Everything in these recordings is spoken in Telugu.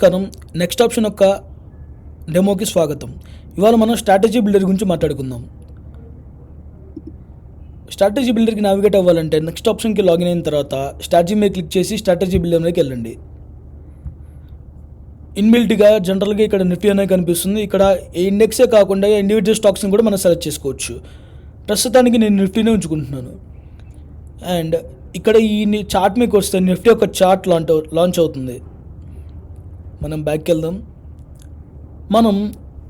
నమస్కారం. నెక్స్ట్ ఆప్షన్ యొక్క డెమోకి స్వాగతం. ఇవాళ మనం స్ట్రాటజీ బిల్డర్ గురించి మాట్లాడుకుందాం. స్ట్రాటజీ బిల్డర్కి నావిగేట్ అవ్వాలంటే నెక్స్ట్ ఆప్షన్కి లాగిన్ అయిన తర్వాత స్ట్రాటజీ మీద క్లిక్ చేసి స్ట్రాటజీ బిల్డర్ మీదకి వెళ్ళండి. ఇన్బిల్ట్గా జనరల్గా ఇక్కడ నిఫ్టీ అనేది కనిపిస్తుంది. ఇక్కడ ఏ ఇండెక్సే కాకుండా ఇండివిజువల్ స్టాక్స్ని కూడా మనం సెలెక్ట్ చేసుకోవచ్చు. ప్రస్తుతానికి నేను నిఫ్టీనే ఉంచుకుంటున్నాను. అండ్ ఇక్కడ ఈ చార్ట్ మీకు వస్తే నిఫ్టీ యొక్క చార్ట్ లాంచ్ అవుతుంది. మనం బ్యాక్కి వెళ్దాం. మనం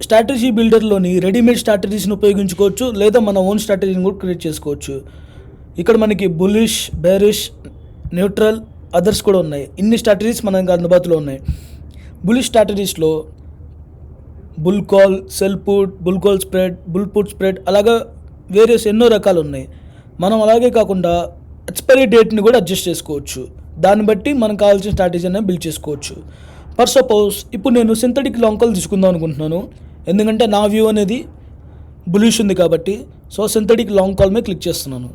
స్ట్రాటజీ బిల్డర్లోని రెడీమేడ్ స్ట్రాటజీస్ని ఉపయోగించుకోవచ్చు, లేదా మన ఓన్ స్ట్రాటజీని కూడా క్రియేట్ చేసుకోవచ్చు. ఇక్కడ మనకి బులిష్, బేరిష్, న్యూట్రల్, అదర్స్ కూడా ఉన్నాయి. ఇన్ని స్ట్రాటజీస్ మనకి అందుబాటులో ఉన్నాయి. బులిష్ స్ట్రాటజీస్లో bull call, sell put, bull call spread, bull put spread, అలాగా వేరియస్ ఎన్నో రకాలు ఉన్నాయి. మనం అలాగే కాకుండా ఎక్స్పైరీ డేట్ని కూడా అడ్జస్ట్ చేసుకోవచ్చు. దాన్ని బట్టి మనకు కావాల్సిన స్ట్రాటజీ అనేది బిల్డ్ చేసుకోవచ్చు. ఫర్ సపోజ్ ఇప్పుడు నేను సింథటిక్ లాంగ్ కాల్ తీసుకుందాం అనుకుంటున్నాను, ఎందుకంటే నా వ్యూ అనేది బులిష్ ఉంది కాబట్టి. సో సింథటిక్ లాంగ్ కాల్ మీద క్లిక్ చేస్తున్నాను.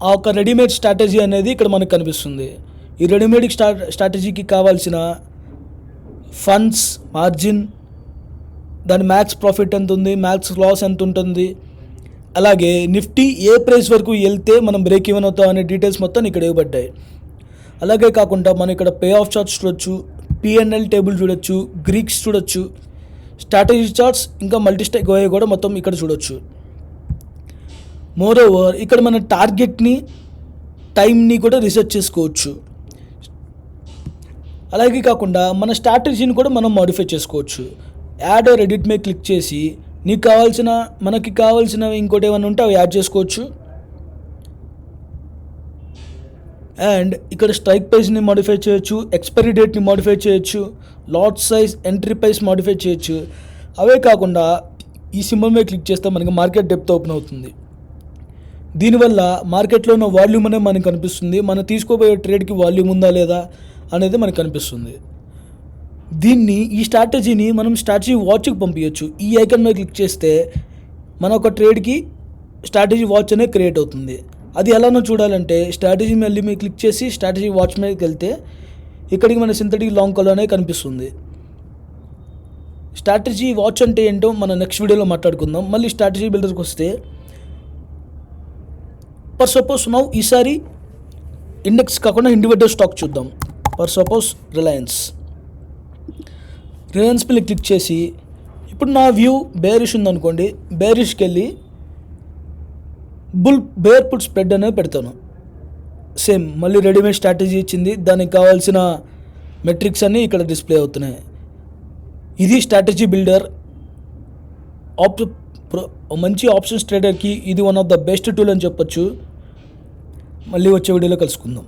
ఆ ఒక రెడీమేడ్ స్ట్రాటజీ అనేది ఇక్కడ మనకు కనిపిస్తుంది. ఈ రెడీమేడ్ స్ట్రాటజీకి కావాల్సిన ఫండ్స్, మార్జిన్, దాని మ్యాక్స్ ప్రాఫిట్ ఎంత ఉంది, మ్యాక్స్ లాస్ ఎంత ఉంటుంది, అలాగే నిఫ్టీ ఏ ప్రైస్ వరకు వెళ్తే మనం బ్రేక్ ఈవెన్ అవుతాం అనే డీటెయిల్స్ మొత్తం ఇక్కడ ఇవ్వబడ్డాయి. అలాగే కాకుండా మనం ఇక్కడ పే ఆఫ్ చార్ట్స్ చూడొచ్చు, పిఎన్ఎల్ టేబుల్ చూడొచ్చు, గ్రీక్స్ చూడొచ్చు, స్ట్రాటజీ చార్ట్స్, ఇంకా మల్టీస్టాక్ ఓఏ కూడా మొత్తం ఇక్కడ చూడొచ్చు. మోర్ ఓవర్ ఇక్కడ మన టార్గెట్ని, టైంని కూడా రీసెర్చ్ చేసుకోవచ్చు. అలాగే కాకుండా మన స్ట్రాటజీని కూడా మనం మాడిఫై చేసుకోవచ్చు. యాడ్ ఆర్ ఎడిట్ మీద క్లిక్ చేసి మనకి కావాల్సిన ఇంకోటి ఏమైనా ఉంటే అవి యాడ్ చేసుకోవచ్చు. అండ్ ఇక్కడ స్ట్రైక్ ప్రైస్ని మాడిఫై చేయొచ్చు, ఎక్స్పైరీ డేట్ని మాడిఫై చేయొచ్చు, lot size, entry price modify చేయొచ్చు. అవే కాకుండా ఈ సింబల్ మీద క్లిక్ చేస్తే మనకి మార్కెట్ డెప్త్ ఓపెన్ అవుతుంది. దీనివల్ల మార్కెట్లో ఉన్న వాల్యూమ్ అనేది మనకు కనిపిస్తుంది. మనం తీసుకోబోయే ట్రేడ్కి వాల్యూమ్ ఉందా లేదా అనేది మనకు కనిపిస్తుంది. ఈ స్ట్రాటజీని మనం స్ట్రాటజీ వాచ్కి పంపించవచ్చు. ఈ ఐకాన్ మీద క్లిక్ చేస్తే మన ఒక ట్రేడ్కి స్ట్రాటజీ వాచ్ అనేది క్రియేట్ అవుతుంది. అది ఎలానో చూడాలంటే స్ట్రాటజీ మళ్ళీ మీరు క్లిక్ చేసి స్ట్రాటజీ వాచ్ మీదకి వెళ్తే ఇక్కడికి మన సింథటిక్ లాంగ్ కాల్ అనేది కనిపిస్తుంది. స్ట్రాటజీ వాచ్ అంటే ఏంటో మనం నెక్స్ట్ వీడియోలో మాట్లాడుకుందాం. మళ్ళీ స్ట్రాటజీ బిల్డర్కి వస్తే ఫర్ సపోజ్ ఈసారి ఇండెక్స్ కాకుండా ఇండివిజువల్ స్టాక్ చూద్దాం. ఫర్ సపోజ్ రిలయన్స్ మీద క్లిక్ చేసి ఇప్పుడు నా వ్యూ బేరిష్ ఉందనుకోండి, బేరిష్కి వెళ్ళి బేర్ పుట్ స్ప్రెడ్ అనేది పెడతాను. సేమ్ మళ్ళీ రెడీమేడ్ స్ట్రాటజీ ఇచ్చింది, దానికి కావాల్సిన మెట్రిక్స్ అన్నీ ఇక్కడ డిస్ప్లే అవుతున్నాయి. ఇది స్ట్రాటజీ బిల్డర్. మంచి ఆప్షన్స్ ట్రేడర్కి ఇది one of the best tool అని చెప్పొచ్చు. మళ్ళీ వచ్చే వీడియోలో కలుసుకుందాం.